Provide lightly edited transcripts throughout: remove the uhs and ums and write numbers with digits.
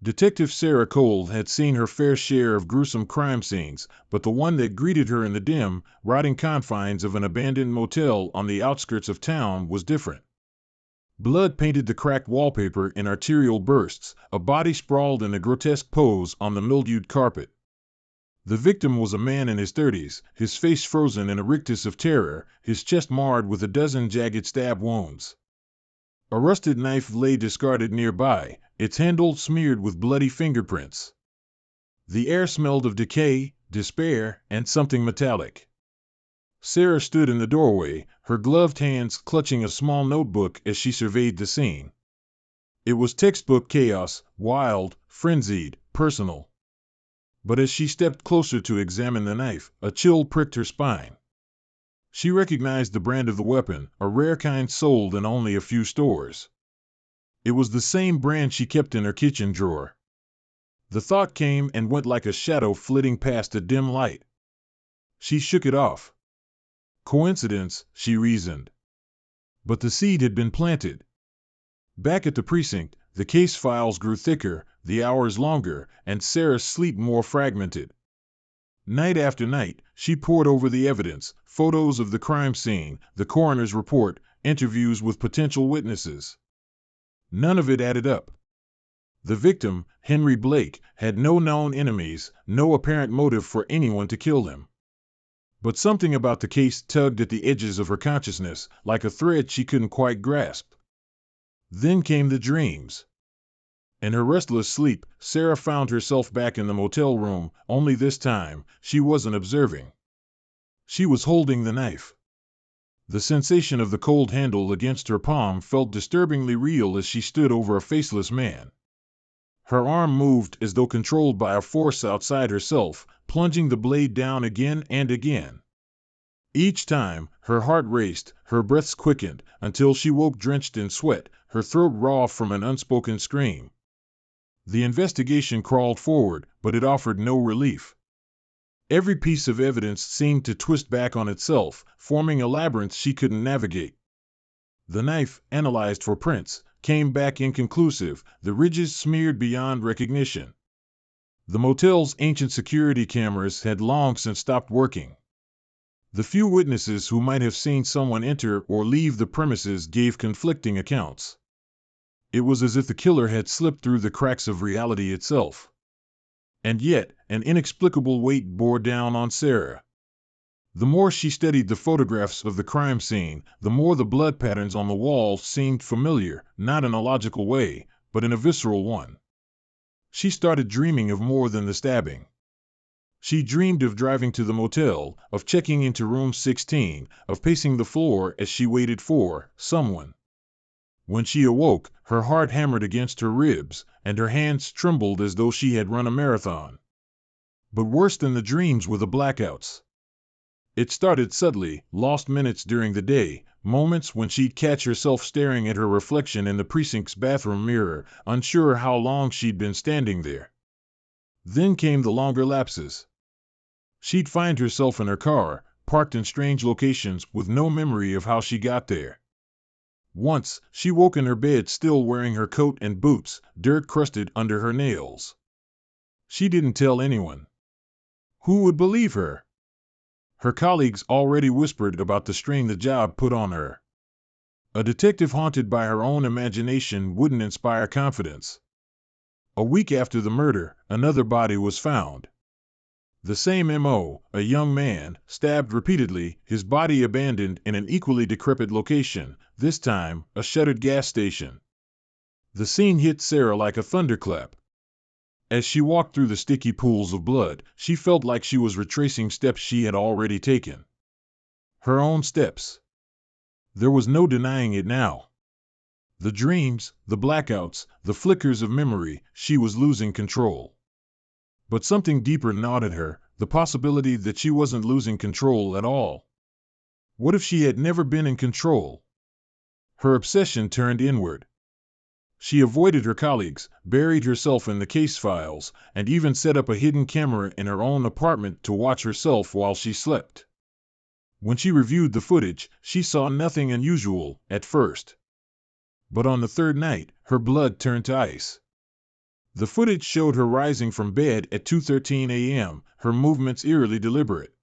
Detective Sarah Cole had seen her fair share of gruesome crime scenes, but the one that greeted her in the dim, rotting confines of an abandoned motel on the outskirts of town was different. Blood painted the cracked wallpaper in arterial bursts, a body sprawled in a grotesque pose on the mildewed carpet. The victim was a man in his 30s, his face frozen in a rictus of terror, his chest marred with a dozen jagged stab wounds. A rusted knife lay discarded nearby, its handle smeared with bloody fingerprints. The air smelled of decay, despair, and something metallic. Sarah stood in the doorway, her gloved hands clutching a small notebook as she surveyed the scene. It was textbook chaos, wild, frenzied, personal. But as she stepped closer to examine the knife, a chill pricked her spine. She recognized the brand of the weapon, a rare kind sold in only a few stores. It was the same brand she kept in her kitchen drawer. The thought came and went like a shadow flitting past a dim light. She shook it off. Coincidence, she reasoned. But the seed had been planted. Back at the precinct, the case files grew thicker, the hours longer, and Sarah's sleep more fragmented. Night after night, she pored over the evidence, photos of the crime scene, the coroner's report, interviews with potential witnesses. None of it added up. The victim, Henry Blake, had no known enemies, no apparent motive for anyone to kill him. But something about the case tugged at the edges of her consciousness, like a thread she couldn't quite grasp. Then came the dreams. In her restless sleep, Sarah found herself back in the motel room, only this time, she wasn't observing. She was holding the knife. The sensation of the cold handle against her palm felt disturbingly real as she stood over a faceless man. Her arm moved as though controlled by a force outside herself, plunging the blade down again and again. Each time, her heart raced, her breaths quickened, until she woke drenched in sweat, her throat raw from an unspoken scream. The investigation crawled forward, but it offered no relief. Every piece of evidence seemed to twist back on itself, forming a labyrinth she couldn't navigate. The knife, analyzed for prints, came back inconclusive, the ridges smeared beyond recognition. The motel's ancient security cameras had long since stopped working. The few witnesses who might have seen someone enter or leave the premises gave conflicting accounts. It was as if the killer had slipped through the cracks of reality itself. And yet, an inexplicable weight bore down on Sarah. The more she studied the photographs of the crime scene, the more the blood patterns on the wall seemed familiar, not in a logical way, but in a visceral one. She started dreaming of more than the stabbing. She dreamed of driving to the motel, of checking into room 16, of pacing the floor as she waited for someone. When she awoke, her heart hammered against her ribs, and her hands trembled as though she had run a marathon. But worse than the dreams were the blackouts. It started subtly, lost minutes during the day, moments when she'd catch herself staring at her reflection in the precinct's bathroom mirror, unsure how long she'd been standing there. Then came the longer lapses. She'd find herself in her car, parked in strange locations with no memory of how she got there. Once, she woke in her bed still wearing her coat and boots, dirt crusted under her nails. She didn't tell anyone. Who would believe her? Her colleagues already whispered about the strain the job put on her. A detective haunted by her own imagination wouldn't inspire confidence. A week after the murder, another body was found. The same M.O., a young man, stabbed repeatedly, his body abandoned in an equally decrepit location, this time a shuttered gas station. The scene hit Sarah like a thunderclap. As she walked through the sticky pools of blood, she felt like she was retracing steps she had already taken. Her own steps. There was no denying it now. The dreams, the blackouts, the flickers of memory, she was losing control. But something deeper gnawed at her, the possibility that she wasn't losing control at all. What if she had never been in control? Her obsession turned inward. She avoided her colleagues, buried herself in the case files, and even set up a hidden camera in her own apartment to watch herself while she slept. When she reviewed the footage, she saw nothing unusual at first. But on the third night, her blood turned to ice. The footage showed her rising from bed at 2:13 a.m., her movements eerily deliberate.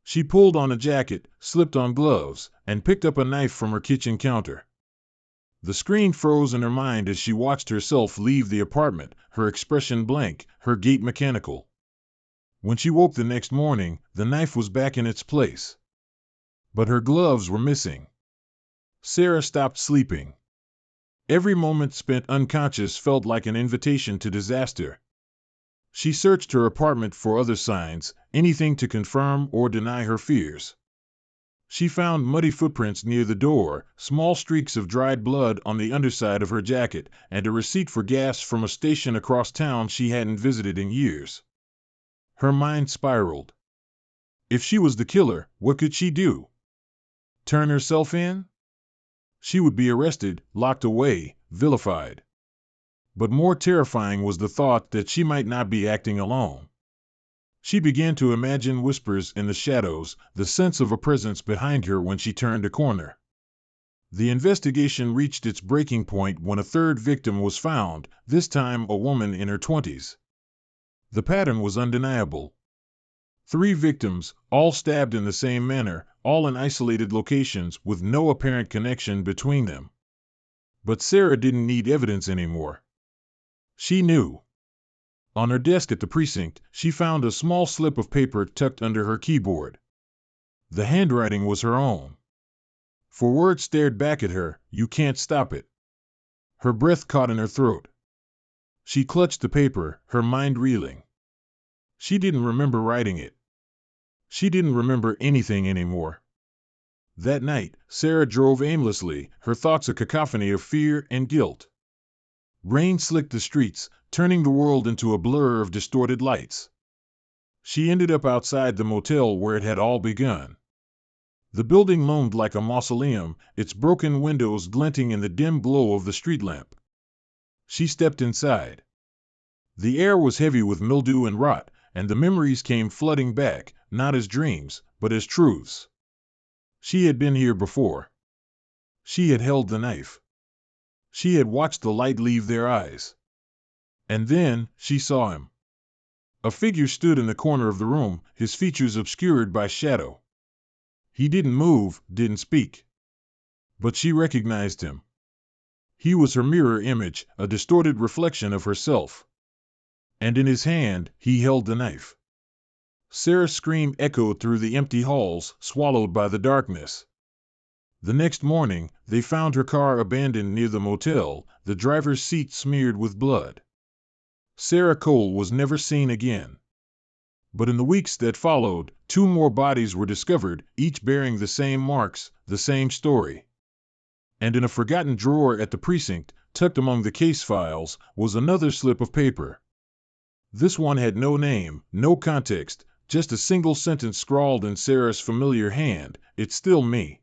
She pulled on a jacket, slipped on gloves, and picked up a knife from her kitchen counter. The screen froze in her mind as she watched herself leave the apartment, her expression blank, her gait mechanical. When she woke the next morning, the knife was back in its place. But her gloves were missing. Sarah stopped sleeping. Every moment spent unconscious felt like an invitation to disaster. She searched her apartment for other signs, anything to confirm or deny her fears. She found muddy footprints near the door, small streaks of dried blood on the underside of her jacket, and a receipt for gas from a station across town she hadn't visited in years. Her mind spiraled. If she was the killer, what could she do? Turn herself in? She would be arrested, locked away, vilified. But more terrifying was the thought that she might not be acting alone. She began to imagine whispers in the shadows, the sense of a presence behind her when she turned a corner. The investigation reached its breaking point when a third victim was found, this time a woman in her 20s. The pattern was undeniable. 3 victims, all stabbed in the same manner, all in isolated locations with no apparent connection between them. But Sarah didn't need evidence anymore. She knew. On her desk at the precinct, she found a small slip of paper tucked under her keyboard. The handwriting was her own. 4 words stared back at her, "You can't stop it." Her breath caught in her throat. She clutched the paper, her mind reeling. She didn't remember writing it. She didn't remember anything anymore. That night, Sarah drove aimlessly, her thoughts a cacophony of fear and guilt. Rain slicked the streets, turning the world into a blur of distorted lights. She ended up outside the motel where it had all begun. The building loomed like a mausoleum, its broken windows glinting in the dim glow of the street lamp. She stepped inside. The air was heavy with mildew and rot, and the memories came flooding back, not as dreams, but as truths. She had been here before. She had held the knife. She had watched the light leave their eyes. And then, she saw him. A figure stood in the corner of the room, his features obscured by shadow. He didn't move, didn't speak. But she recognized him. He was her mirror image, a distorted reflection of herself. And in his hand, he held the knife. Sarah's scream echoed through the empty halls, swallowed by the darkness. The next morning, they found her car abandoned near the motel, the driver's seat smeared with blood. Sarah Cole was never seen again. But in the weeks that followed, 2 more bodies were discovered, each bearing the same marks, the same story. And in a forgotten drawer at the precinct, tucked among the case files, was another slip of paper. This one had no name, no context, just a single sentence scrawled in Sarah's familiar hand, "It's still me."